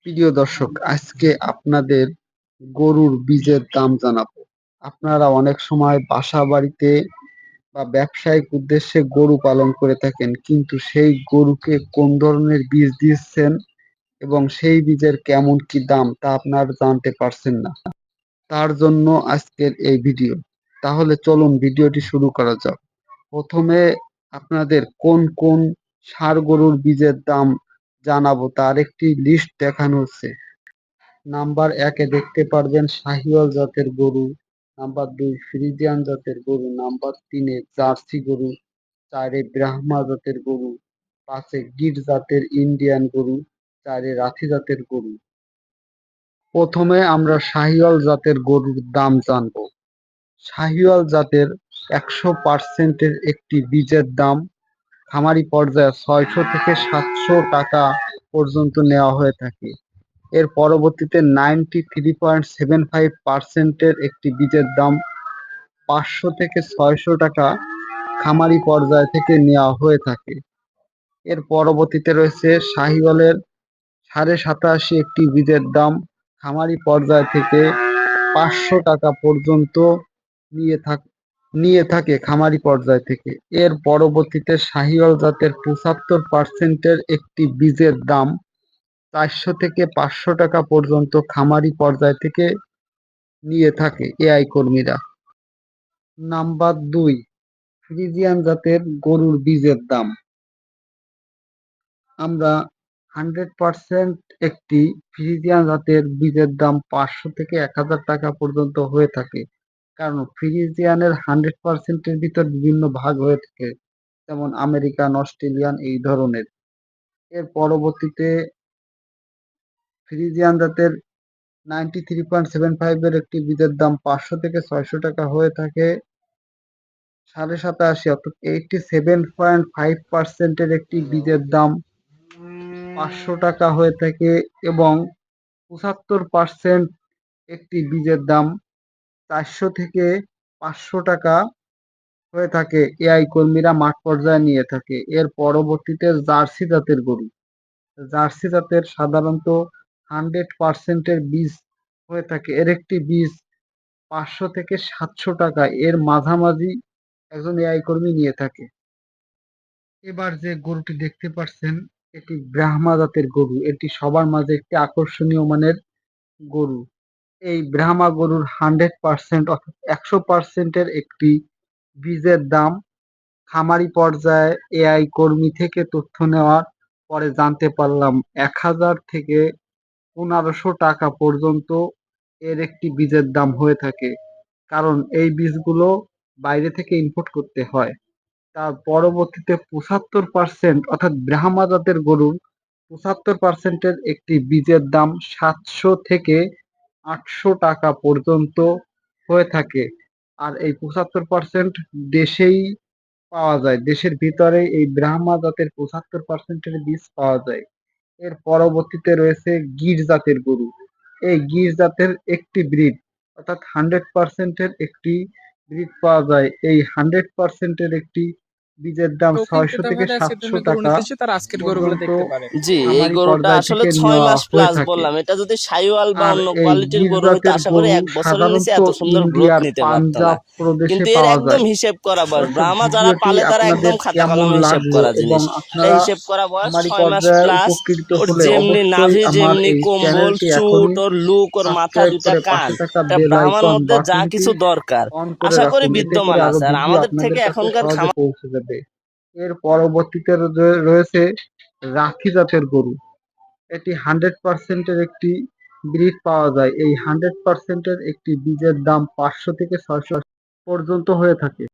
প্রিয় দর্শক, আজকে আপনাদের গরুর বীজের দাম জানাবো। আপনারা অনেক সময় বাসা বাড়িতে বা ব্যবসায়িক উদ্দেশ্যে গরু পালন করে থাকেন, কিন্তু সেই গরুকে কোন ধরনের বীজ দিচ্ছেন এবং সেই বীজের কেমন কি দাম তা আপনারা জানতে পারছেন না। তার জন্য আজকের এই ভিডিও। তাহলে চলুন ভিডিওটি শুরু করা যাক। প্রথমে আপনাদের কোন কোন ষাঁড় গরুর বীজের দাম জানাবো তার একটি লিস্ট দেখানো হচ্ছে। নাম্বার ১-এ দেখতে পারবেন শাহিওয়াল জাতের গরু, নাম্বার ২ ফ্রিজিয়ান জাতের গরু, নাম্বার ৩-এ জার্সি গরু, ৪-এ ব্রাহ্মা জাতের গরু, ৫-এ গির জাতের ইন্ডিয়ান গরু, ৪-এ রাঠি জাতের গরু। প্রথমে আমরা শাহিওয়াল জাতের গরুর দাম জানবো। শাহিওয়াল জাতের ১০০% একটি বীজের দাম খামারি পর্যায়ে ৬০০ থেকে ৭০০ টাকা পর্যন্ত নেওয়া হয়ে থাকে। এর পরবর্তীতে 93.75% একটি বীজের দাম ৫০০ থেকে ৬০০ টাকা খামারি পর্যায় থেকে নেওয়া হয়ে থাকে। এর পরবর্তীতে রয়েছে শাহিওয়ালের ৮৭.৫ একটি বীজের দাম খামারি পর্যায় থেকে ৫০০ টাকা পর্যন্ত নিয়ে থাকে খামারি পর্যায় থেকে। এর পরবর্তীতে শাহিওয়াল জাতের ৭৫% একটি বীজের দাম ৪০০ থেকে ৫০০ টাকা পর্যন্ত খামারি পর্যায় থেকে নিয়ে থাকে এআই কর্মীরা। নাম্বার ২, ফ্রিজিয়ান জাতের গরুর বীজের দাম। আমরা 100% একটি ফ্রিজিয়ান জাতের বীজের দাম ৫০০ থেকে ১,০০০ টাকা পর্যন্ত হয়ে থাকে। কারণ ফ্রিজিয়ানের 100% এর ভিতর বিভিন্ন ভাগ হয়ে থাকে, যেমন আমেরিকান, অস্ট্রেলিয়ান এই ধরনের। এর পরবর্তীতে ফ্রিজিয়ান জাতের 93.75 এর একটি বীজের দাম ৫০০ থেকে ৬০০ টাকা হয়ে থাকে। ৮৭.৫ অর্থাৎ 87.5% এর একটি বীজের দাম ৫০০ টাকা হয়ে থাকে এবং ৭৫% একটি বীজের দাম ৪০০ থেকে ৫০০ টাকা হয়ে থাকে এআই কর্মীরা মাঠ পর্যায়ে নিয়ে থাকে। এর পরবর্তীতে জার্সি জাতের গরু। জার্সি জাতের সাধারণত 100% এর বীজ হয়ে থাকে। এর একটি বীজ ৫০০ থেকে ৭০০ টাকা এর মাঝামাঝি একজন এআই কর্মী নিয়ে থাকে। এবার যে গরুটি দেখতে পাচ্ছেন এটি ব্রাহ্মা জাতের গরু। এটি সবার মাঝে একটি আকর্ষণীয় মানের গরু। এই ব্রাহ্মা গরুর 100% অর্থাৎ ১০০% এর একটি বীজের দাম খামারি পর্যায়ে এআই কর্মী থেকে তথ্য নেওয়ার পরে জানতে পারলাম ১,০০০ থেকে ১৫০০ টাকা পর্যন্ত এর একটি বীজের দাম হয়ে থাকে। কারণ এই বীজগুলো বাইরে থেকে ইম্পোর্ট করতে হয়। তার পরবর্তীতে ৭৫% অর্থাৎ ব্রাহ্মা জাতের গরুর ৭৫% এর একটি বীজের দাম ৭০০ থেকে ৮০০ টাকা পর্যন্ত হয়ে থাকে। আর এই ৭৫% দেশেই পাওয়া যায়। দেশের ভিতরেই এই ব্রাহ্মা জাতের ৭৫% এর বীজ পাওয়া যায়। এর পরবর্তীতে রয়েছে গির জাতের গরু। এই গির জাতের একটি ব্রিড অর্থাৎ 100% এর একটি ব্রিড পাওয়া যায়। এই 100% এর একটি বীজের দাম শৌখিন ৬০০ থেকে ক্রেতাভেদে আজকের ৭০০ জন্য গরু টাকা নিতে এসে তারা আজকের গরুগুলো পর্যন্ত দেখতে পারে। জি, এই খামারি গরুটা পর্যায় আসলে থেকে ৬ নেওয়া মাস হয়ে প্লাস থাকে। বললাম। এটা যদি শাহিওয়াল বা আর অন্য এই কোয়ালিটির গির গরু হইতো জাতের আশা করি গরু ১ বছরের নিচে সাধারণত এত সুন্দর গ্রোথ ইন্ডিয়ার নিতে পারত না। পাঞ্জাব প্রদেশে কিন্তু এর পাওয়া একদম যায়। হিসেব করা বয়স। দর্শক, ব্রাহ্মা যারা ভিডিওটি পালে তারা আপনাদের একদম খাতা কেমন কলমে হিসেব লাগলো করা এবং জিনিস। এটা আপনারা হিসেব করা বয়স খামারি ৬ মাস পর্যায়ে প্লাস। উপকৃত ওর হলে যেমনি অবশ্যই নাভি, আমার যেমনি এই কম্বল, চ্যানেলটি চুট, এখনই ওর লুক, ওর মাথা, সাবস্ক্রাইব ২ টা করে কান। পাশে থাকা এটা বেল ব্রাহ্মার আইকন মধ্যে যা বাটনটি কিছু দরকার অন করে আশা করি রাখুন, এতে বিদ্যমান করে আরো আছে। আর ভিডিও আমাদের আপনাদের থেকে কাছে এখনকার সহজে পৌঁছে যাবে। এর পরবর্তীতে রয়েছে রাঠি জাতের গরু। এটি 100% এর একটি ব্রিড পাওয়া যায়। এই 100% এর একটি বীজের দাম ৫০০ থেকে ৬০০ পর্যন্ত হয়ে থাকে।